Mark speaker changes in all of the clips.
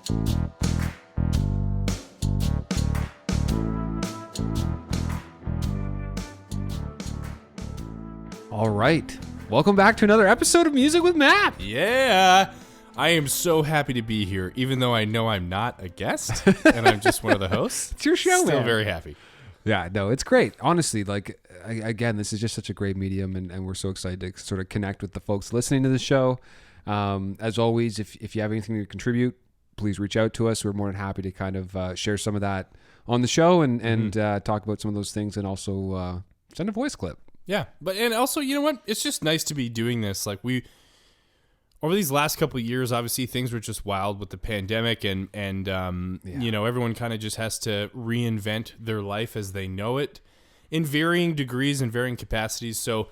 Speaker 1: All right. Welcome back to another episode of Music with Matt.
Speaker 2: Yeah. I am so happy to be here, even though I know I'm not a guest and I'm just one of the hosts.
Speaker 1: It's your show,
Speaker 2: Still
Speaker 1: man.
Speaker 2: very happy.
Speaker 1: Yeah, no, it's great. Honestly, like, again, this is just such a great medium, and we're so excited to sort of connect with the folks listening to the show. As always, if you have anything to contribute, please reach out to us. We're more than happy to kind of share some of that on the show and talk about some of those things, and also send a voice clip.
Speaker 2: Yeah, and also, you know what? It's just nice to be doing this. Like, over these last couple of years, obviously things were just wild with the pandemic, and you know, everyone kind of just has to reinvent their life as they know it in varying degrees and varying capacities. So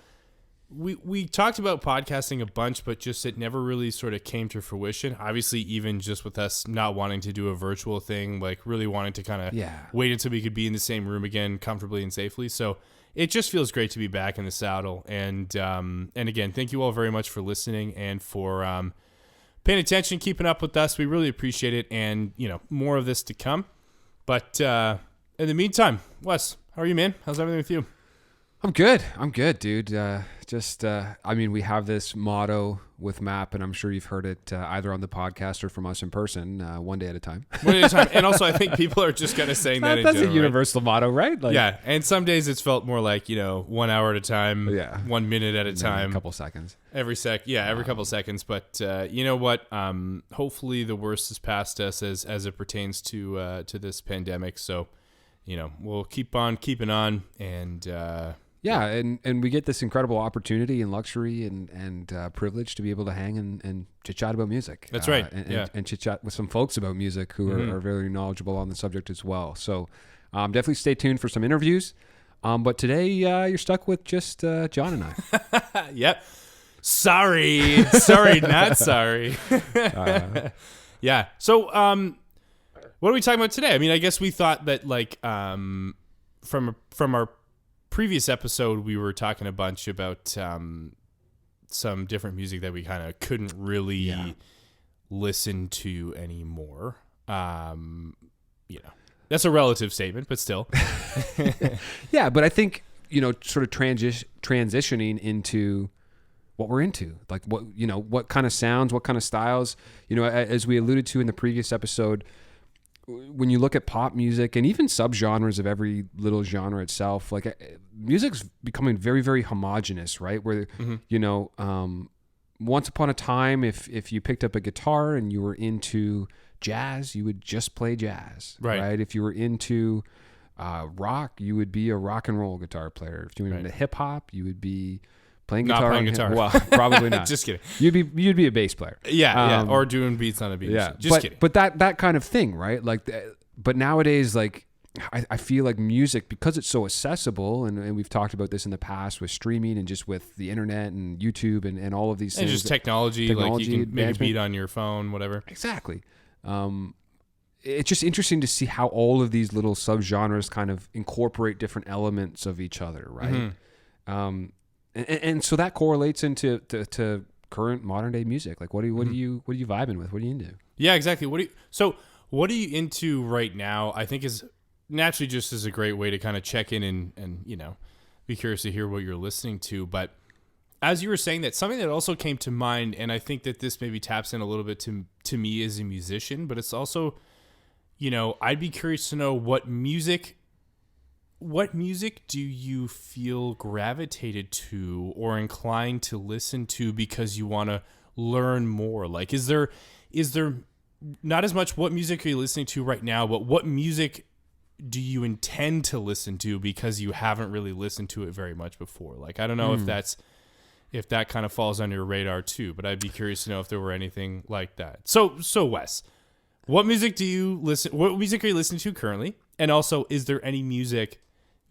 Speaker 2: we talked about podcasting a bunch, but just it never really sort of came to fruition. Obviously, even just with us not wanting to do a virtual thing, like really wanting to kind of wait until we could be in the same room again comfortably and safely. So it just feels great to be back in the saddle. And again, thank you all very much for listening and for paying attention, keeping up with us. We really appreciate it. And, you know, more of this to come. But in the meantime, Wes, how are you, man? How's everything with you?
Speaker 1: I'm good, dude. I mean, we have this motto with MAP, and I'm sure you've heard it either on the podcast or from us in person, one day at a time.
Speaker 2: One day at a time. And also, I think people are just kind of saying that in
Speaker 1: That's
Speaker 2: general,
Speaker 1: a universal motto, right? Like,
Speaker 2: yeah. And some days it's felt more like, you know, 1 hour at a time, 1 minute at a time.
Speaker 1: A couple seconds.
Speaker 2: Every couple seconds. But you know what? Hopefully the worst is past us as it pertains to this pandemic. So, you know, we'll keep on keeping on, and
Speaker 1: yeah, and we get this incredible opportunity and luxury and privilege to be able to hang and chit-chat about music.
Speaker 2: That's right.
Speaker 1: And chit-chat with some folks about music who are very knowledgeable on the subject as well. So definitely stay tuned for some interviews. But today you're stuck with just John and I.
Speaker 2: Yep. Sorry, not sorry. Yeah. So what are we talking about today? I mean, I guess we thought that, like, from our previous episode, we were talking a bunch about some different music that we kind of couldn't really listen to anymore. You know, that's a relative statement, but still.
Speaker 1: Yeah, but I think, you know, sort of transitioning into what we're into, like what kind of sounds, what kind of styles, you know, as we alluded to in the previous episode. When you look at pop music and even subgenres of every little genre itself, like music's becoming very, very homogenous, right? Where, you know, once upon a time, if you picked up a guitar and you were into jazz, you would just play jazz, right? If you were into rock, you would be a rock and roll guitar player. If you were into hip hop, you would be playing guitar.
Speaker 2: Not playing guitar.
Speaker 1: Well, probably not.
Speaker 2: Just kidding.
Speaker 1: You'd be a bass player.
Speaker 2: Yeah, or doing beats on a beat.
Speaker 1: Yeah,
Speaker 2: just kidding.
Speaker 1: But that kind of thing, right? Like, but nowadays, like, I feel like music, because it's so accessible, and we've talked about this in the past with streaming and just with the internet and YouTube and all of these things.
Speaker 2: And just technology, like you can make a beat on your phone, whatever.
Speaker 1: Exactly. It's just interesting to see how all of these little subgenres kind of incorporate different elements of each other, right? And so that correlates into to current modern day music. Like, what are you vibing with? What are you into?
Speaker 2: Yeah, exactly. What are you into right now? I think is naturally just is a great way to kind of check in and you know, be curious to hear what you're listening to. But as you were saying that, something that also came to mind, and I think that this maybe taps in a little bit to me as a musician, but it's also, you know, I'd be curious to know what music do you feel gravitated to or inclined to listen to because you want to learn more? Like, is there not as much what music are you listening to right now, but what music do you intend to listen to because you haven't really listened to it very much before? Like, I don't know if that kind of falls on your radar too, but I'd be curious to know if there were anything like that. So Wes, what music are you listening to currently? And also, is there any music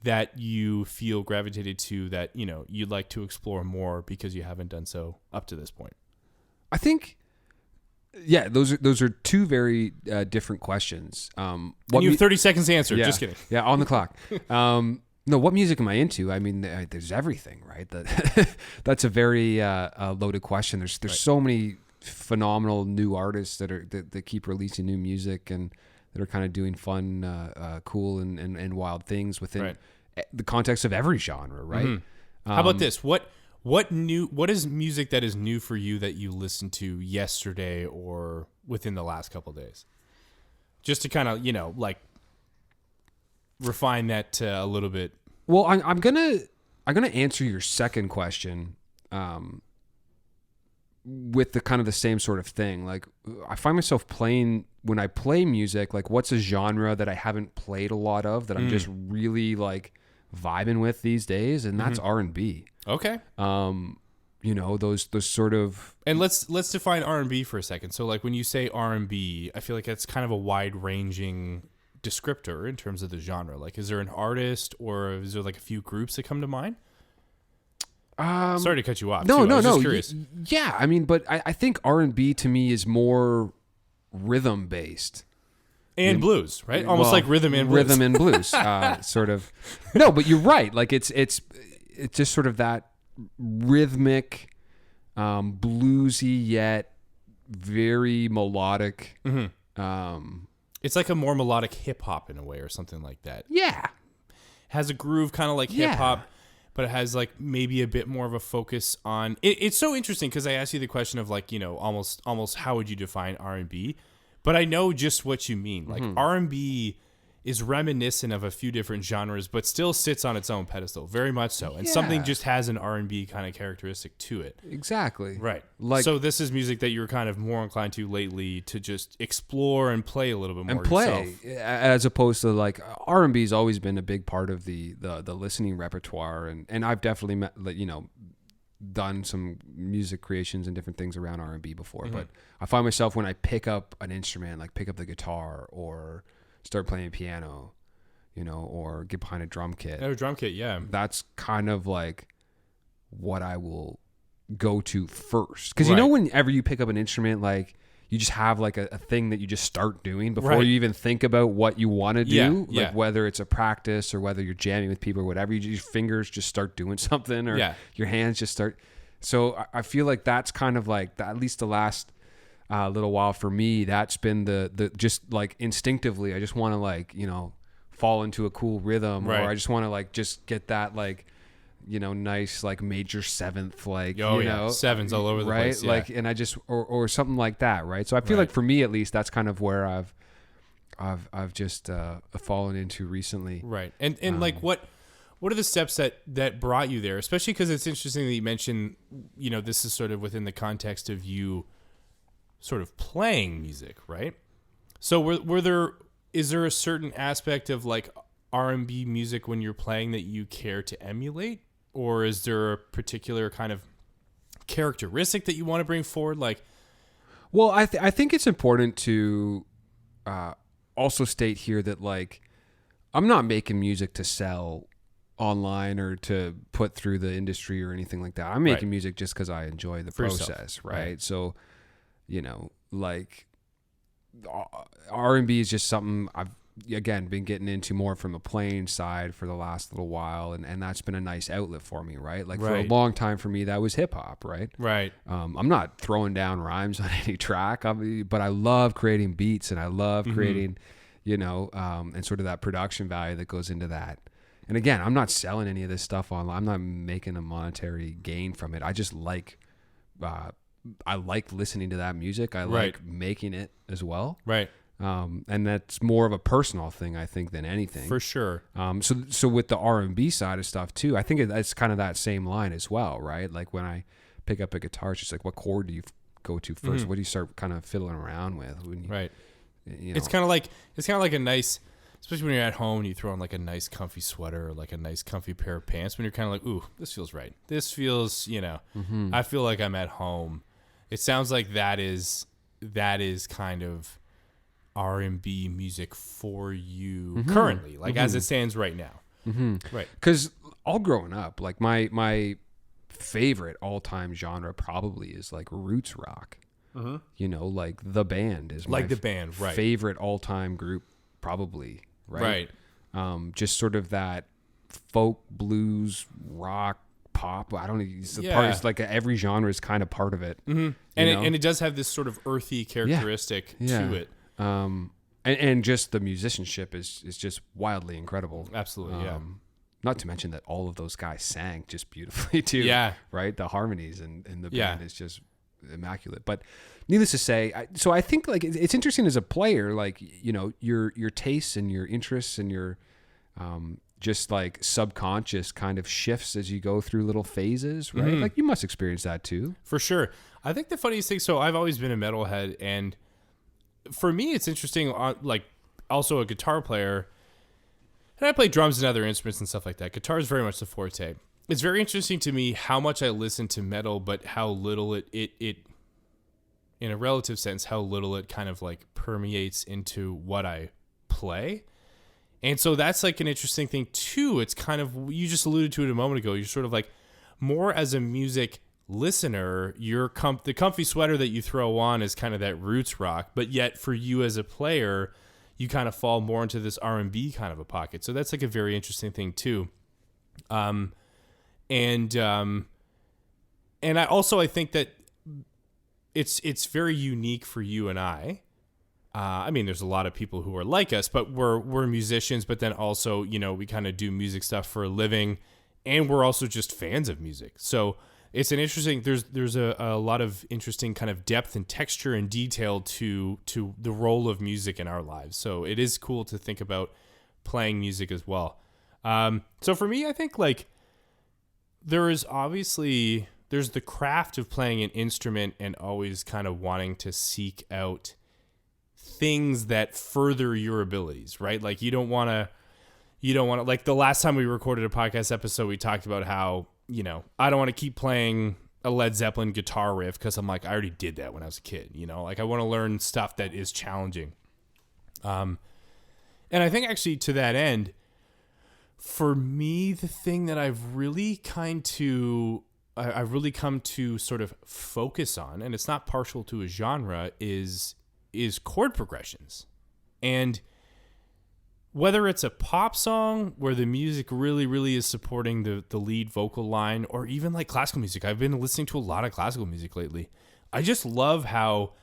Speaker 2: that you feel gravitated to that, you know, you'd like to explore more because you haven't done so up to this point?
Speaker 1: I think, yeah, those are two very different questions.
Speaker 2: You have 30 seconds to answer.
Speaker 1: Yeah,
Speaker 2: just kidding.
Speaker 1: Yeah, on the clock. No, what music am I into? I mean, there's everything, right? That's a very loaded question. There's so many phenomenal new artists that keep releasing new music and that are kind of doing fun, cool and wild things within the context of every genre, right?
Speaker 2: Mm-hmm. How about this? What is music that is new for you that you listened to yesterday or within the last couple of days? Just to kind of, like refine that a little bit.
Speaker 1: Well, I'm gonna answer your second question with the kind of the same sort of thing. Like, I find myself playing, when I play music, like, what's a genre that I haven't played a lot of that I'm just really like vibing with these days, and that's R&B.
Speaker 2: Okay.
Speaker 1: Those sort of,
Speaker 2: and let's define R&B for a second. So like when you say R&B, I feel like that's kind of a wide-ranging descriptor in terms of the genre. Like, is there an artist or is there like a few groups that come to mind? Sorry to cut you off.
Speaker 1: No.
Speaker 2: Just curious.
Speaker 1: Yeah, I mean, but I think R&B to me is more rhythm based
Speaker 2: and blues, right? Almost like rhythm and blues.
Speaker 1: Rhythm and blues, sort of. No, but you're right. Like it's just sort of that rhythmic, bluesy yet very melodic.
Speaker 2: Mm-hmm. It's like a more melodic hip hop in a way, or something like that.
Speaker 1: Yeah,
Speaker 2: has a groove, kind of like hip hop. But it has like maybe a bit more of a focus on it. It's so interesting because I asked you the question of like, almost how would you define R&B? But I know just what you mean. Like R&B is reminiscent of a few different genres, but still sits on its own pedestal, very much so. And something just has an R&B kind of characteristic to it.
Speaker 1: Exactly.
Speaker 2: Right. Like, so this is music that you're kind of more inclined to lately to just explore and play a little bit more yourself.
Speaker 1: As opposed to like R&B's always been a big part of the listening repertoire, and I've definitely done some music creations and different things around R&B before, but I find myself when I pick up an instrument, like pick up the guitar or start playing piano, or get behind a drum kit.
Speaker 2: Oh, drum kit, yeah.
Speaker 1: That's kind of like what I will go to first. Because whenever you pick up an instrument, like you just have like a thing that you just start doing before you even think about what you want to do. Like whether it's a practice or whether you're jamming with people or whatever, your fingers just start doing something, or your hands just start. So I feel like that's kind of like at least the last little while for me, that's been the just like instinctively, I just want to like, fall into a cool rhythm, or I just want to like just get that like, nice like major seventh, like,
Speaker 2: sevens all over the place.
Speaker 1: Like, and I just, or something like that. Right. So I feel like for me, at least, that's kind of where I've just fallen into recently.
Speaker 2: Right. And like what are the steps that brought you there? Especially because it's interesting that you mentioned, this is sort of within the context of you sort of playing music, right? So is there a certain aspect of like R&B music when you're playing that you care to emulate, or is there a particular kind of characteristic that you want to bring forward? Like,
Speaker 1: well, I think it's important to also state here that like I'm not making music to sell online or to put through the industry or anything like that. I'm making music just because I enjoy the process, right? So, like R&B is just something I've again been getting into more from the playing side for the last little while, and that's been a nice outlet for me, right? Like for a long time for me that was hip hop, right? I'm not throwing down rhymes on any track, but I love creating beats, and I love creating and sort of that production value that goes into that. And again, I'm not selling any of this stuff online. I'm not making a monetary gain from it. I just like I like listening to that music. I like making it as well.
Speaker 2: Right.
Speaker 1: And that's more of a personal thing, I think, than anything.
Speaker 2: For sure.
Speaker 1: So with the R&B side of stuff too, I think it's kind of that same line as well, right? Like when I pick up a guitar, it's just like, what chord do you go to first? What do you start kind of fiddling around with? When you,
Speaker 2: It's kind of like a nice, especially when you're at home and you throw on like a nice comfy sweater or like a nice comfy pair of pants, when you're kind of like, ooh, this feels right. This feels, I feel like I'm at home. It sounds like that is kind of R&B music for you currently, like as it stands right now. Right.
Speaker 1: Because all growing up, like my favorite all-time genre probably is like roots rock. Like The Band is my favorite all-time group probably, right? Just sort of that folk blues rock pop. I don't know. It's
Speaker 2: Yeah.
Speaker 1: part. It's like every genre is kind of part of it.
Speaker 2: Mm-hmm. And it does have this sort of earthy characteristic to it.
Speaker 1: And just the musicianship is just wildly incredible.
Speaker 2: Absolutely, yeah.
Speaker 1: Not to mention that all of those guys sang just beautifully too.
Speaker 2: Yeah.
Speaker 1: Right? The harmonies and the band is just immaculate. But needless to say, I think like it's interesting as a player, like, you know, your tastes and your interests and your just like subconscious kind of shifts as you go through little phases, right? Like you must experience that too.
Speaker 2: For sure. I think the funniest thing, so I've always been a metalhead, and for me it's interesting, like also a guitar player, and I play drums and other instruments and stuff like that. Guitar is very much the forte. It's very interesting to me how much I listen to metal, but how little it in a relative sense, how little it kind of like permeates into what I play. And so that's like an interesting thing too. It's kind of, you just alluded to it a moment ago. You're sort of like more as a music listener, the comfy sweater that you throw on is kind of that roots rock, but yet for you as a player, you kind of fall more into this R&B kind of a pocket. So that's like a very interesting thing too. And I think that it's very unique for you and I. I mean, there's a lot of people who are like us, but we're musicians, but then also, you know, we kind of do music stuff for a living, and we're also just fans of music. So it's an interesting, there's a lot of interesting kind of depth and texture and detail to the role of music in our lives. So it is cool to think about playing music as well. So for me, I think like there's the craft of playing an instrument and always kind of wanting to seek out things that further your abilities, right? Like you don't want to, like the last time we recorded a podcast episode, we talked about how, you know, I don't want to keep playing a Led Zeppelin guitar riff because I'm like, I already did that when I was a kid, you know, like I want to learn stuff that is challenging. And I think actually to that end, for me, the thing that I've really come to sort of focus on, and it's not partial to a genre, is chord progressions. And whether it's a pop song where the music really, really is supporting the lead vocal line, or even like classical music. I've been listening to a lot of classical music lately. I just love how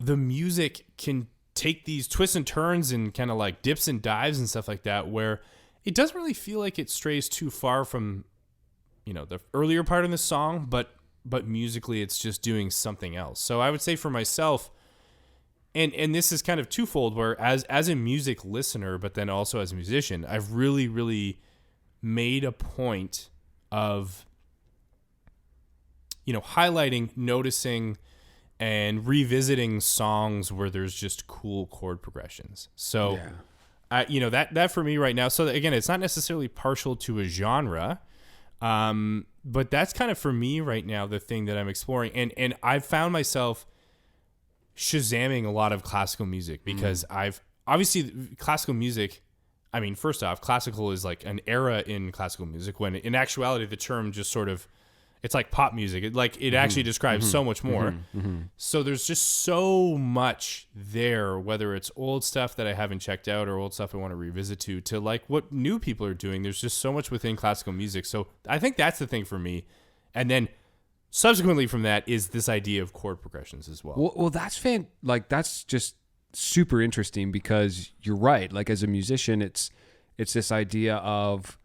Speaker 2: the music can take these twists and turns and kind of like dips and dives and stuff like that, where it doesn't really feel like it strays too far from, you know, the earlier part of the song, but musically it's just doing something else. So I would say for myself, and this is kind of twofold, where as a music listener, but then also as a musician, I've really, really made a point of, you know, highlighting, noticing, and revisiting songs where there's just cool chord progressions. So, you know, that for me right now. So again, it's not necessarily partial to a genre, but that's kind of for me right now the thing that I'm exploring, and I've found myself shazamming a lot of classical music because I've obviously classical music. I mean, first off, classical is like an era in classical music when in actuality the term just sort of, it's like pop music. It actually describes so much more. So there's just so much there, whether it's old stuff that I haven't checked out or old stuff I want to revisit to like what new people are doing. There's just so much within classical music. So I think that's the thing for me. And then subsequently from that is this idea of chord progressions as well.
Speaker 1: Well, that's that's just super interesting because you're right. Like as a musician, it's this idea of,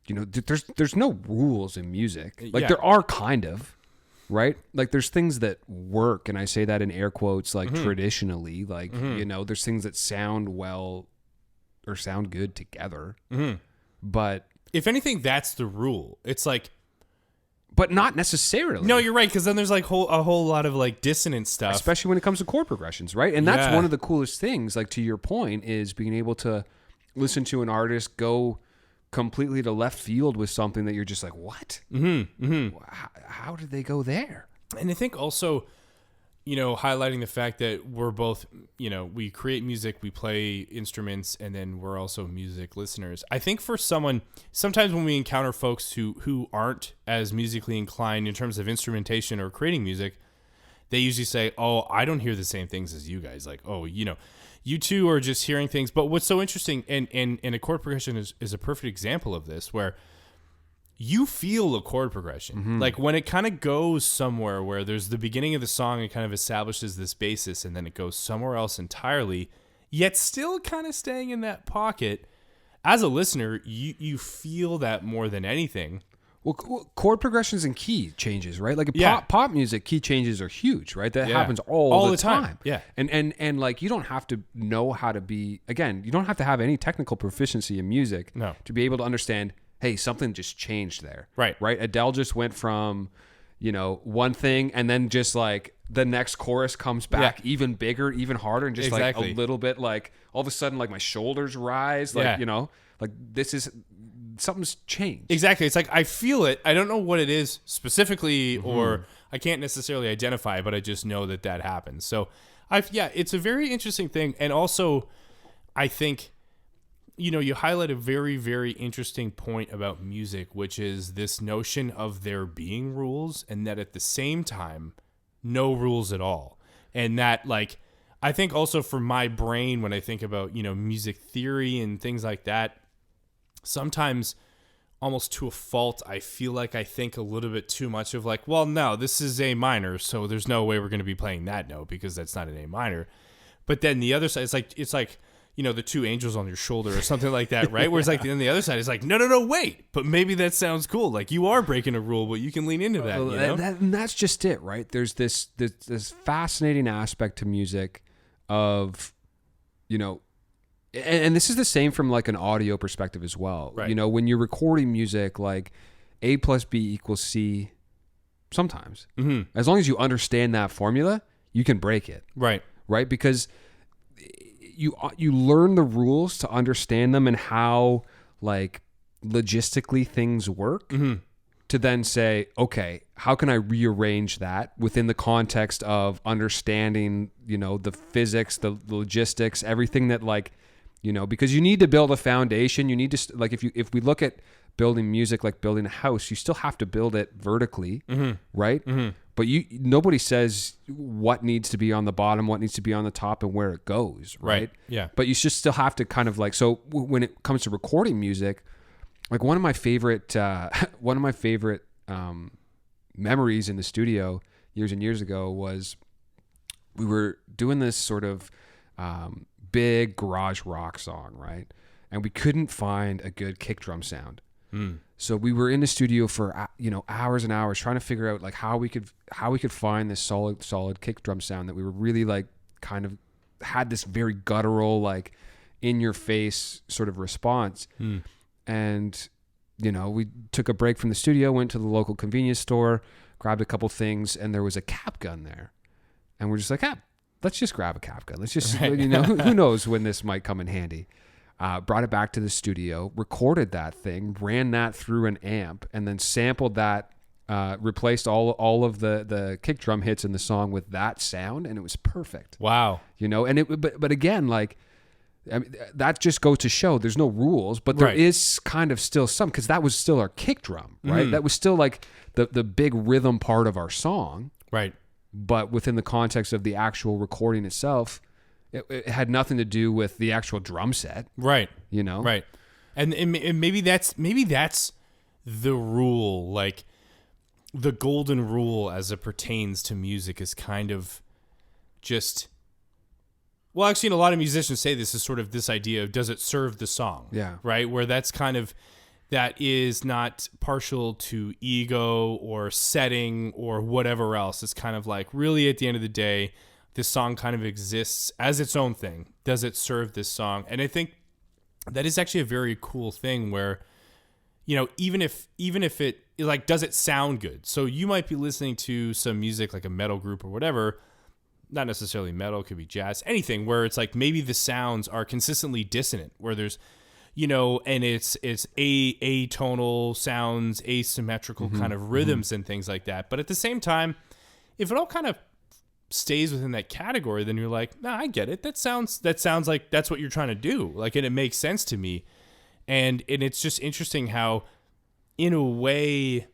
Speaker 1: you know, there's no rules in music. Like there are kind of, right? Like there's things that work, and I say that in air quotes, like traditionally, like, you know, there's things that sound well or sound good together. But
Speaker 2: if anything, that's the rule. It's like,
Speaker 1: but not necessarily.
Speaker 2: No, you're right, because then there's like a whole lot of like dissonant stuff,
Speaker 1: especially when it comes to chord progressions, right? And that's one of the coolest things. Like to your point, is being able to listen to an artist go completely to left field with something that you're just like, what? How did they go there?
Speaker 2: And I think also, you know, highlighting the fact that we're both, you know, we create music, we play instruments, and then we're also music listeners. I think for someone, sometimes when we encounter folks who aren't as musically inclined in terms of instrumentation or creating music, they usually say, oh, I don't hear the same things as you guys. Like, oh, you know, you two are just hearing things. But what's so interesting, and a chord progression is a perfect example of this, where you feel a chord progression. Like when it kind of goes somewhere where there's the beginning of the song, it kind of establishes this basis, and then it goes somewhere else entirely, yet still kind of staying in that pocket. As a listener, you feel that more than anything.
Speaker 1: Well, chord progressions and key changes, right? Like in pop music, key changes are huge, right? That happens all the time.
Speaker 2: Yeah.
Speaker 1: And like, you don't have to know how to be, again, you don't have to have any technical proficiency in music to be able to understand, hey, something just changed there.
Speaker 2: Right.
Speaker 1: Adele just went from, one thing, and then just like the next chorus comes back even bigger, even harder, and just like a little bit, like all of a sudden, like my shoulders rise, like, like this is, something's changed.
Speaker 2: Exactly. It's like I feel it. I don't know what it is specifically, or I can't necessarily identify, but I just know that happens. So it's a very interesting thing. And also, I think, you highlight a very, very interesting point about music, which is this notion of there being rules, and that at the same time, no rules at all. And that, like, I think also for my brain, when I think about, music theory and things like that, sometimes almost to a fault, I feel like I think a little bit too much of like, well, no, this is A minor, so there's no way we're going to be playing that note because that's not an A minor. But then the other side, it's like, the two angels on your shoulder or something like that, right? Whereas like then the other side is like, no, wait, but maybe that sounds cool. Like you are breaking a rule, but you can lean into that.
Speaker 1: And that's just it, right? There's this fascinating aspect to music of, and this is the same from like an audio perspective as well.
Speaker 2: Right.
Speaker 1: When you're recording music, like A plus B equals C, sometimes, as long as you understand that formula, you can break it.
Speaker 2: Right.
Speaker 1: Right. Because you learn the rules to understand them and how like logistically things work to then say, okay, how can I rearrange that within the context of understanding, the physics, the logistics, everything that like, because you need to build a foundation. You need to, like, if we look at building music like building a house, you still have to build it vertically, right? But nobody says what needs to be on the bottom, what needs to be on the top, and where it goes, right?
Speaker 2: Yeah.
Speaker 1: But you just still have to kind of like, so when it comes to recording music, like one of my favorite memories in the studio years and years ago was we were doing this sort of big garage rock song, right? And we couldn't find a good kick drum sound. So we were in the studio for hours and hours trying to figure out like how we could find this solid kick drum sound that we were really like kind of had this very guttural, like in your face sort of response. And we took a break from the studio, went to the local convenience store, grabbed a couple things, and there was a cap gun there. And we're just like, let's just grab a cap gun. Let's just, who knows when this might come in handy. Brought it back to the studio, recorded that thing, ran that through an amp, and then sampled that, replaced all of the kick drum hits in the song with that sound, and it was perfect.
Speaker 2: Wow.
Speaker 1: And but again, like, I mean, that just goes to show there's no rules, but there is kind of still some, because that was still our kick drum, right? That was still like the big rhythm part of our song.
Speaker 2: Right.
Speaker 1: But within the context of the actual recording itself, it had nothing to do with the actual drum set.
Speaker 2: Right.
Speaker 1: Right.
Speaker 2: And maybe that's the rule, like the golden rule as it pertains to music is kind of just, well, actually, a lot of musicians say this is sort of this idea of, does it serve the song?
Speaker 1: Yeah.
Speaker 2: Right. Where that's kind of, that is not partial to ego or setting or whatever else. It's kind of like, really at the end of the day, this song kind of exists as its own thing. Does it serve this song? And I think that is actually a very cool thing where, even if it, like, does it sound good? So you might be listening to some music like a metal group or whatever, not necessarily metal, could be jazz, anything where it's like maybe the sounds are consistently dissonant, where there's, and it's atonal sounds, asymmetrical kind of rhythms and things like that. But at the same time, if it all kind of stays within that category, then you're like, nah, I get it. That sounds like that's what you're trying to do. Like, and it makes sense to me. And it's just interesting how, in a way,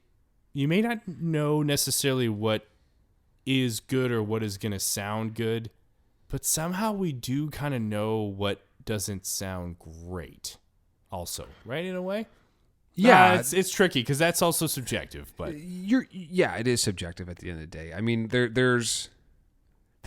Speaker 2: you may not know necessarily what is good or what is going to sound good, but somehow we do kind of know what doesn't sound great also, right? In a way.
Speaker 1: Yeah,
Speaker 2: it's tricky because that's also subjective. But
Speaker 1: it is subjective at the end of the day. I mean, there's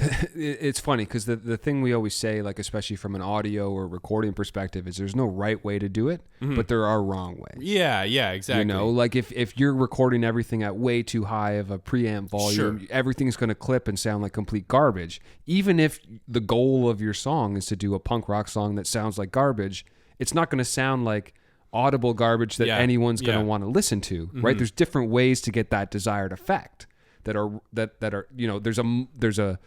Speaker 1: it's funny because the thing we always say, like especially from an audio or recording perspective, is there's no right way to do it, but there are wrong ways.
Speaker 2: Yeah, exactly.
Speaker 1: You know, like if you're recording everything at way too high of a preamp volume, everything's going to clip and sound like complete garbage. Even if the goal of your song is to do a punk rock song that sounds like garbage, it's not going to sound like audible garbage that anyone's going to want to listen to, right? There's different ways to get that desired effect that are you know, there's a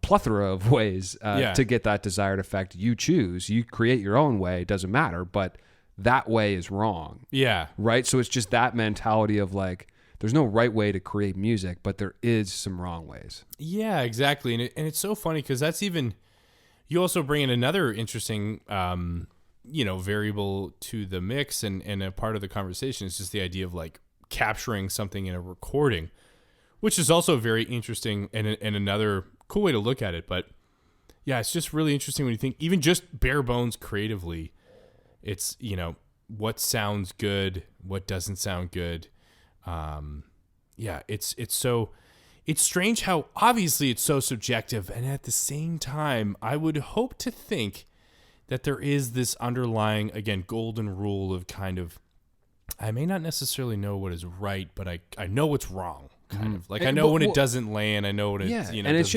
Speaker 1: plethora of ways to get that desired effect. You choose, you create your own way, it doesn't matter, but that way is wrong. Yeah. Right? So it's just that mentality of like, there's no right way to create music, but there is some wrong ways.
Speaker 2: Yeah, exactly. And it's so funny because that's even, you also bring in another interesting, variable to the mix and a part of the conversation is just the idea of like capturing something in a recording, which is also very interesting and another cool way to look at it. But yeah, it's just really interesting when you think even just bare bones creatively, it's, you know, what sounds good, what doesn't sound good. It's strange how obviously it's so subjective. And at the same time, I would hope to think that there is this underlying, again, golden rule of kind of, I may not necessarily know what is right, but I know what's wrong. Kind of like I know when it doesn't land. I know when it,
Speaker 1: and it's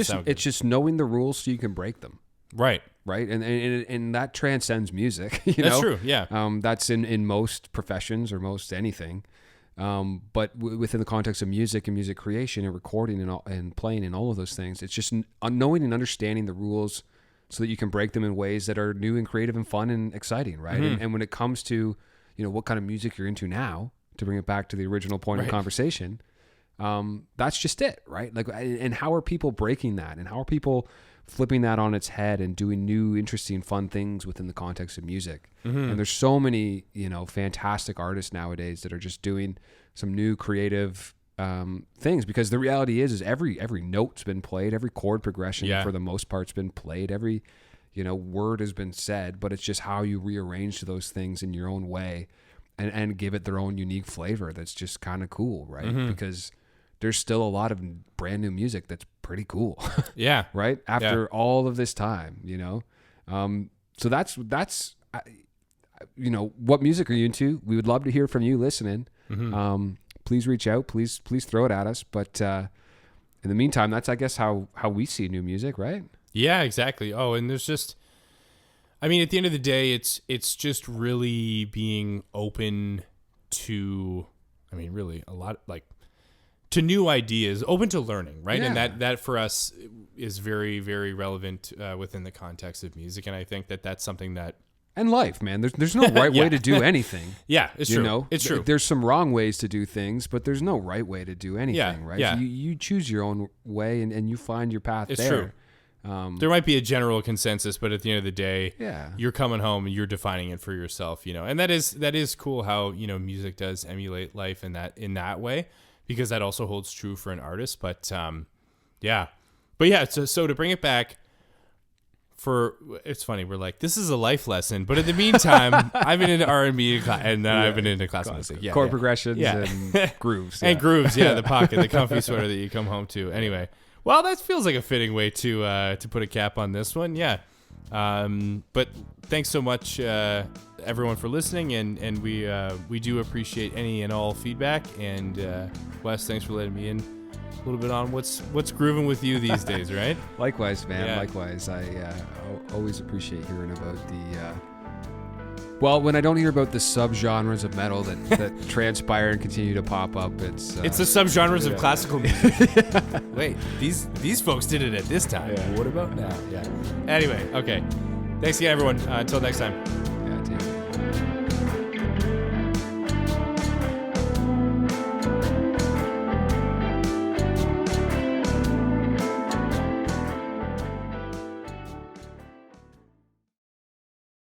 Speaker 1: just knowing the rules so you can break them. Right. And that transcends music.
Speaker 2: That's true. Yeah.
Speaker 1: That's in most professions or most anything. But within the context of music and music creation and recording and playing and all of those things, it's just knowing and understanding the rules so that you can break them in ways that are new and creative and fun and exciting. Right. And when it comes to, you know, what kind of music you're into now, to bring it back to the original point of conversation, that's just it, right? Like, and how are people breaking that? And how are people flipping that on its head and doing new, interesting, fun things within the context of music? And there's so many, you know, fantastic artists nowadays that are just doing some new creative things, because the reality is every note's been played, every chord progression for the most part's been played, every, you know, word has been said, but it's just how you rearrange those things in your own way and give it their own unique flavor. That's just kind of cool, right? Because there's still a lot of brand new music that's pretty cool. Yeah. Right? After all of this time, you know? So that's, you know, what music are you into? We would love to hear from you listening. Please reach out. Please throw it at us. But in the meantime, that's, I guess, how we see new music, right?
Speaker 2: Yeah, exactly. Oh, and there's just, I mean, at the end of the day, it's just really being open to, I mean, really a lot, like, to new ideas, open to learning, right? Yeah. And that for us is very, very relevant within the context of music. And I think that's something that...
Speaker 1: And life, man. There's no right way to do anything.
Speaker 2: It's true.
Speaker 1: Know? It's true. There's some wrong ways to do things, but there's no right way to do anything, right? Yeah. You choose your own way and you find your path there. It's true.
Speaker 2: There might be a general consensus, but at the end of the day, you're coming home and you're defining it for yourself, you know. And that is cool how, you know, music does emulate life in that way, because that also holds true for an artist. But so to bring it back, it's funny, we're like, this is a life lesson, but in the meantime, I've been into R&B and then I've been into classical music.
Speaker 1: Chord progressions and grooves.
Speaker 2: And grooves, the pocket, the comfy sweater that you come home to. Anyway, well, that feels like a fitting way to put a cap on this one. Yeah. But thanks so much, everyone, for listening, and we do appreciate any and all feedback. And Wes, thanks for letting me in a little bit on what's grooving with you these days, right?
Speaker 1: Likewise, man. Yeah. Likewise. I always appreciate hearing about when I don't hear about the subgenres of metal that transpire and continue to pop up, it's the
Speaker 2: subgenres of classical music. Wait, these folks did it at this time. Yeah. What about now? Yeah. Anyway, okay. Thanks again, everyone. Until next time.